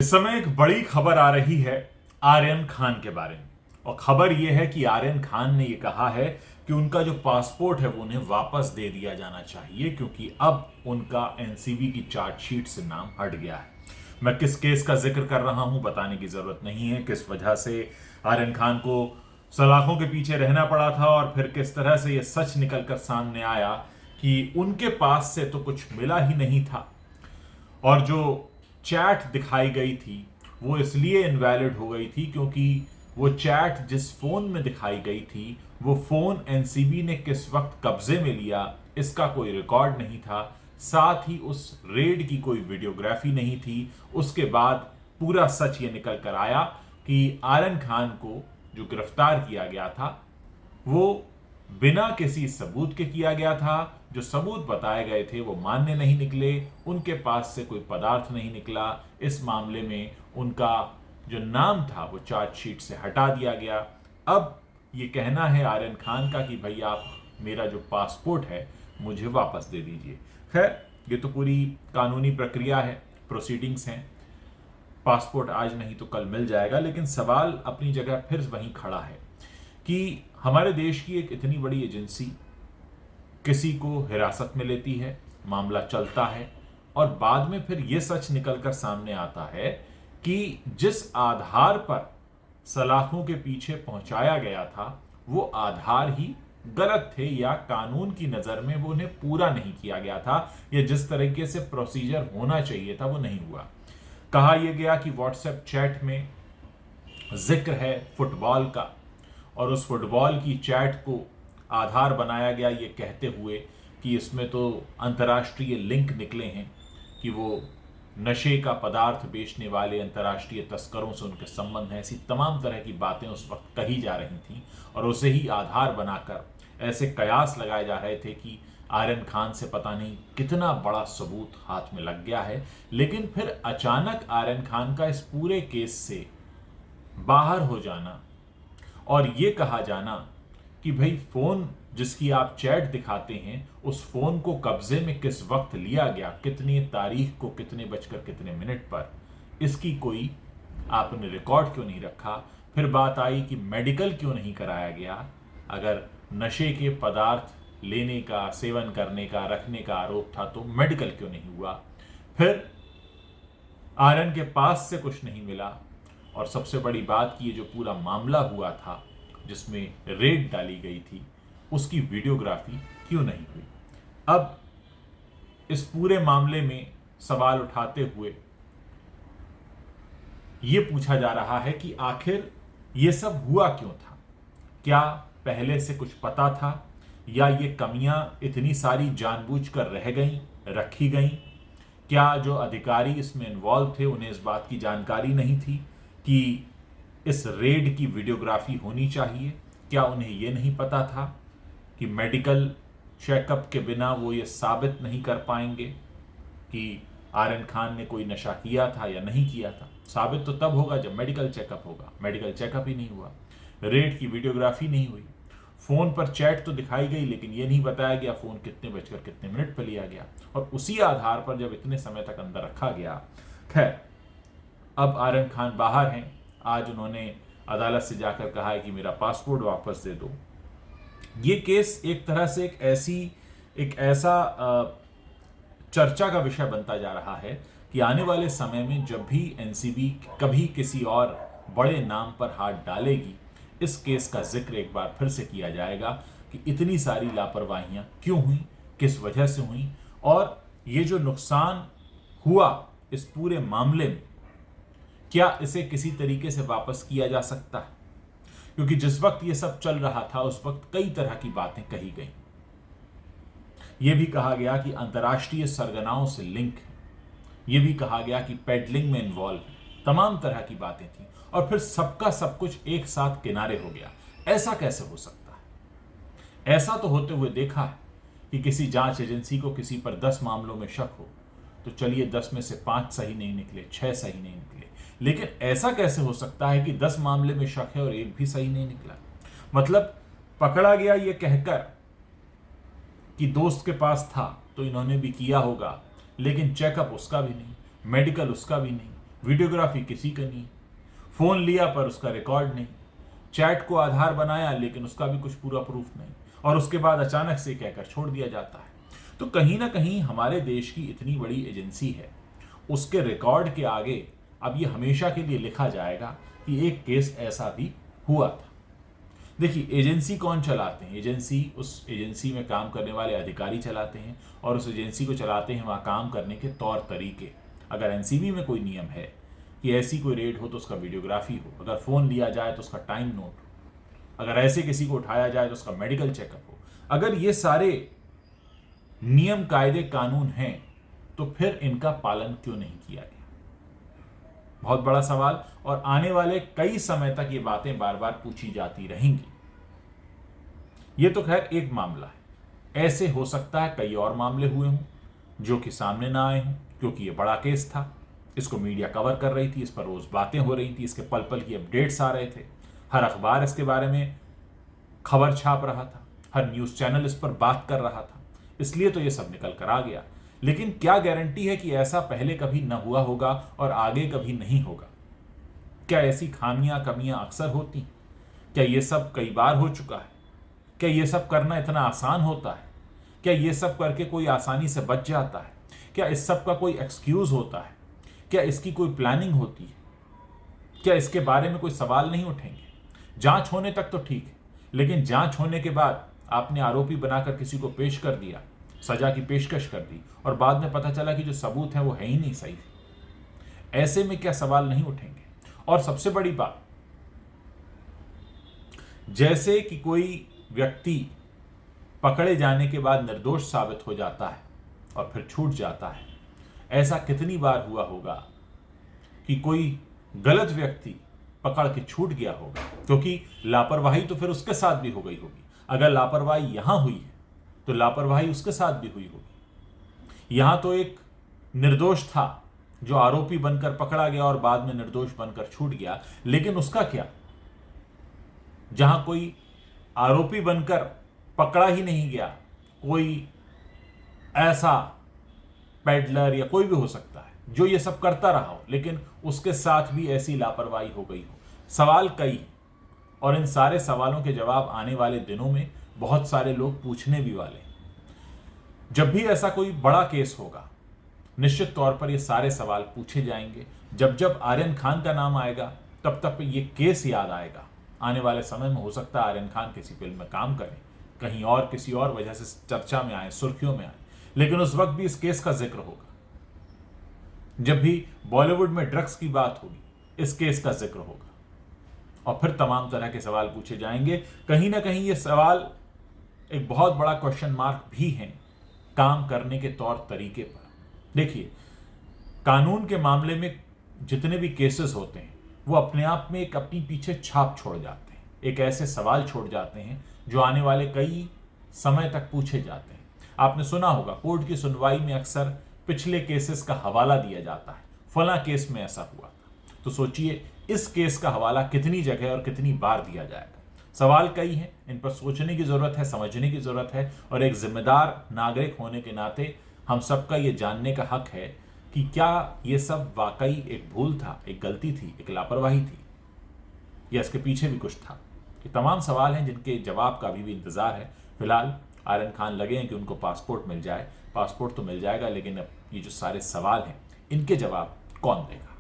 इस समय एक बड़ी खबर आ रही है आर्यन खान के बारे में। और खबर यह है कि आर्यन खान ने यह कहा है कि उनका जो पासपोर्ट है वो उन्हें वापस दे दिया जाना चाहिए, क्योंकि अब उनका एनसीबी की चार्जशीट से नाम हट गया है। मैं किस केस का जिक्र कर रहा हूं बताने की जरूरत नहीं है, किस वजह से आर्यन खान को सलाखों के पीछे रहना पड़ा था और फिर किस तरह से यह सच निकलकर सामने आया कि उनके पास से तो कुछ मिला ही नहीं था। और जो चैट दिखाई गई थी वो इसलिए इनवैलिड हो गई थी क्योंकि वो चैट जिस फोन में दिखाई गई थी वो फोन एनसीबी ने किस वक्त कब्जे में लिया इसका कोई रिकॉर्ड नहीं था। साथ ही उस रेड की कोई वीडियोग्राफी नहीं थी। उसके बाद पूरा सच ये निकल कर आया कि आर्यन खान को जो गिरफ्तार किया गया था वो बिना किसी सबूत के किया गया था। जो सबूत बताए गए थे वो मान्य नहीं निकले, उनके पास से कोई पदार्थ नहीं निकला। इस मामले में उनका जो नाम था वो चार्जशीट से हटा दिया गया। अब ये कहना है आर्यन खान का कि भाई आप मेरा जो पासपोर्ट है मुझे वापस दे दीजिए। खैर, ये तो पूरी कानूनी प्रक्रिया है, प्रोसीडिंग्स हैं। पासपोर्ट आज नहीं तो कल मिल जाएगा, लेकिन सवाल अपनी जगह फिर वहीं खड़ा है कि हमारे देश की एक इतनी बड़ी एजेंसी किसी को हिरासत में लेती है, मामला चलता है और बाद में फिर यह सच निकलकर सामने आता है कि जिस आधार पर सलाखों के पीछे पहुंचाया गया था वो आधार ही गलत थे, या कानून की नजर में वो उन्हें पूरा नहीं किया गया था, या जिस तरीके से प्रोसीजर होना चाहिए था वो नहीं हुआ। कहा यह गया कि व्हाट्सएप चैट में जिक्र है फुटबॉल का और उस फुटबॉल की चैट को आधार बनाया गया ये कहते हुए कि इसमें तो अंतर्राष्ट्रीय लिंक निकले हैं कि वो नशे का पदार्थ बेचने वाले अंतर्राष्ट्रीय तस्करों से उनके संबंध हैं। ऐसी तमाम तरह की बातें उस वक्त कही जा रही थीं और उसे ही आधार बनाकर ऐसे कयास लगाए जा रहे थे कि आर्यन खान से पता नहीं कितना बड़ा सबूत हाथ में लग गया है। लेकिन फिर अचानक आर्यन खान का इस पूरे केस से बाहर हो जाना और ये कहा जाना कि भाई फोन जिसकी आप चैट दिखाते हैं उस फोन को कब्जे में किस वक्त लिया गया, कितनी तारीख को, कितने बजकर कितने मिनट पर, इसकी कोई आपने रिकॉर्ड क्यों नहीं रखा। फिर बात आई कि मेडिकल क्यों नहीं कराया गया। अगर नशे के पदार्थ लेने का, सेवन करने का, रखने का आरोप था तो मेडिकल क्यों नहीं हुआ। फिर आर्यन के पास से कुछ नहीं मिला और सबसे बड़ी बात कि ये जो पूरा मामला हुआ था जिसमें रेड डाली गई थी उसकी वीडियोग्राफी क्यों नहीं हुई। अब इस पूरे मामले में सवाल उठाते हुए यह पूछा जा रहा है कि आखिर यह सब हुआ क्यों था। क्या पहले से कुछ पता था या ये कमियां इतनी सारी जानबूझकर रह गईं, रखी गईं। क्या जो अधिकारी इसमें इन्वॉल्व थे उन्हें इस बात की जानकारी नहीं थी कि इस रेड की वीडियोग्राफी होनी चाहिए। क्या उन्हें यह नहीं पता था कि मेडिकल चेकअप के बिना वो ये साबित नहीं कर पाएंगे कि आर्यन खान ने कोई नशा किया था या नहीं किया था। साबित तो तब होगा जब मेडिकल चेकअप होगा। मेडिकल चेकअप ही नहीं हुआ, रेड की वीडियोग्राफी नहीं हुई, फोन पर चैट तो दिखाई गई लेकिन यह नहीं बताया गया फोन कितने बजकर कितने मिनट पर लिया गया और उसी आधार पर जब इतने समय तक अंदर रखा गया। खैर, अब आर्यन खान बाहर हैं। आज उन्होंने अदालत से जाकर कहा है कि मेरा पासपोर्ट वापस दे दो। ये केस एक तरह से एक ऐसा चर्चा का विषय बनता जा रहा है कि आने वाले समय में जब भी एनसीबी कभी किसी और बड़े नाम पर हाथ डालेगी इस केस का जिक्र एक बार फिर से किया जाएगा कि इतनी सारी लापरवाहियां क्यों हुई, किस वजह से हुई और ये जो नुकसान हुआ इस पूरे मामले में क्या इसे किसी तरीके से वापस किया जा सकता है। क्योंकि जिस वक्त ये सब चल रहा था उस वक्त कई तरह की बातें कही गई। यह भी कहा गया कि अंतर्राष्ट्रीय सरगनाओं से लिंक है, यह भी कहा गया कि पेडलिंग में इन्वॉल्व है, तमाम तरह की बातें थी और फिर सबका सब कुछ एक साथ किनारे हो गया। ऐसा कैसे हो सकता है। ऐसा तो होते हुए देखा है कि किसी जांच एजेंसी को किसी पर 10 मामलों में शक हो तो चलिए 10 में से 5 सही नहीं निकले, 6 सही नहीं निकले, लेकिन ऐसा कैसे हो सकता है कि 10 मामले में शक है और एक भी सही नहीं निकला। मतलब पकड़ा गया ये कहकर कि दोस्त के पास था तो इन्होंने भी किया होगा, लेकिन चेकअप उसका भी नहीं, मेडिकल उसका भी नहीं, वीडियोग्राफी किसी का नहीं, फोन लिया पर उसका रिकॉर्ड नहीं, चैट को आधार बनाया लेकिन उसका भी कुछ पूरा प्रूफ नहीं, और उसके बाद अचानक से कहकर छोड़ दिया जाता है। तो कहीं ना कहीं हमारे देश की इतनी बड़ी एजेंसी है, उसके रिकॉर्ड के आगे अब ये हमेशा के लिए लिखा जाएगा कि एक केस ऐसा भी हुआ था। देखिए, एजेंसी कौन चलाते हैं? एजेंसी, उस एजेंसी में काम करने वाले अधिकारी चलाते हैं, और उस एजेंसी को चलाते हैं वहाँ काम करने के तौर तरीके। अगर एनसीबी में कोई नियम है कि ऐसी कोई रेड हो तो उसका वीडियोग्राफी हो, अगर फ़ोन लिया जाए तो उसका टाइम नोट हो, अगर ऐसे किसी को उठाया जाए तो उसका मेडिकल चेकअप हो, अगर ये सारे नियम, कायदे, कानून हैं, तो फिर इनका पालन क्यों नहीं किया गया? बहुत बड़ा सवाल, और आने वाले कई समय तक ये बातें बार बार पूछी जाती रहेंगी। ये तो खैर एक मामला है, ऐसे हो सकता है कई और मामले हुए हों जो कि सामने ना आए हों, क्योंकि ये बड़ा केस था, इसको मीडिया कवर कर रही थी, इस पर रोज बातें हो रही थी, इसके पल पल की अपडेट्स आ रहे थे, हर अखबार इसके बारे में खबर छाप रहा था, हर न्यूज चैनल इस पर बात कर रहा था, इसलिए तो ये सब निकल कर आ गया। लेकिन क्या गारंटी है कि ऐसा पहले कभी न हुआ होगा और आगे कभी नहीं होगा? क्या ऐसी खामियां, कमियां अक्सर होती? क्या ये सब कई बार हो चुका है? क्या ये सब करना इतना आसान होता है? क्या ये सब करके कोई आसानी से बच जाता है? क्या इस सब का कोई एक्सक्यूज होता है? क्या इसकी कोई प्लानिंग होती है? क्या इसके बारे में कोई सवाल नहीं उठेंगे? जांच होने तक तो ठीक है, लेकिन जांच होने के बाद आपने आरोपी बनाकर किसी को पेश कर दिया, सजा की पेशकश कर दी, और बाद में पता चला कि जो सबूत है वो है ही नहीं सही। ऐसे में क्या सवाल नहीं उठेंगे? और सबसे बड़ी बात, जैसे कि कोई व्यक्ति पकड़े जाने के बाद निर्दोष साबित हो जाता है और फिर छूट जाता है, ऐसा कितनी बार हुआ होगा कि कोई गलत व्यक्ति पकड़ के छूट गया होगा? क्योंकि लापरवाही तो फिर उसके साथ भी हो गई होगी। अगर लापरवाही यहां हुई है तो लापरवाही उसके साथ भी हुई होगी। यहां तो एक निर्दोष था जो आरोपी बनकर पकड़ा गया और बाद में निर्दोष बनकर छूट गया, लेकिन उसका क्या? जहां कोई आरोपी बनकर पकड़ा ही नहीं गया, कोई ऐसा पेडलर या कोई भी हो सकता है जो ये सब करता रहा हो, लेकिन उसके साथ भी ऐसी लापरवाही हो गई हो। सवाल कई, और इन सारे सवालों के जवाब आने वाले दिनों में बहुत सारे लोग पूछने भी वाले हैं। जब भी ऐसा कोई बड़ा केस होगा, निश्चित तौर पर ये सारे सवाल पूछे जाएंगे। जब जब आर्यन खान का नाम आएगा, तब तक ये केस याद आएगा। आने वाले समय में हो सकता है आर्यन खान किसी फिल्म में काम करें, कहीं और किसी और वजह से चर्चा में आए, सुर्खियों में आए, लेकिन उस वक्त भी इस केस का जिक्र होगा। जब भी बॉलीवुड में ड्रग्स की बात होगी, इस केस का जिक्र होगा, और फिर तमाम तरह के सवाल पूछे जाएंगे। कहीं ना कहीं ये सवाल एक बहुत बड़ा क्वेश्चन मार्क भी हैं काम करने के तौर तरीके पर। देखिए, कानून के मामले में जितने भी केसेस होते हैं वो अपने आप में एक अपनी पीछे छाप छोड़ जाते हैं, एक ऐसे सवाल छोड़ जाते हैं जो आने वाले कई समय तक पूछे जाते हैं। आपने सुना होगा, कोर्ट की सुनवाई में अक्सर पिछले केसेस का हवाला दिया जाता है, फला केस में ऐसा हुआ था। तो सोचिए, इस केस का हवाला कितनी जगह और कितनी बार दिया जाएगा? सवाल कई हैं, इन पर सोचने की जरूरत है, समझने की जरूरत है, और एक जिम्मेदार नागरिक होने के नाते हम सबका ये जानने का हक है कि क्या ये सब वाकई एक भूल था, एक गलती थी, एक लापरवाही थी, या इसके पीछे भी कुछ था। ये तमाम सवाल हैं जिनके जवाब का अभी भी इंतजार है। फिलहाल आर्यन खान लगे हैं कि उनको पासपोर्ट मिल जाए। पासपोर्ट तो मिल जाएगा, लेकिन अब ये जो सारे सवाल हैं, इनके जवाब कौन देगा?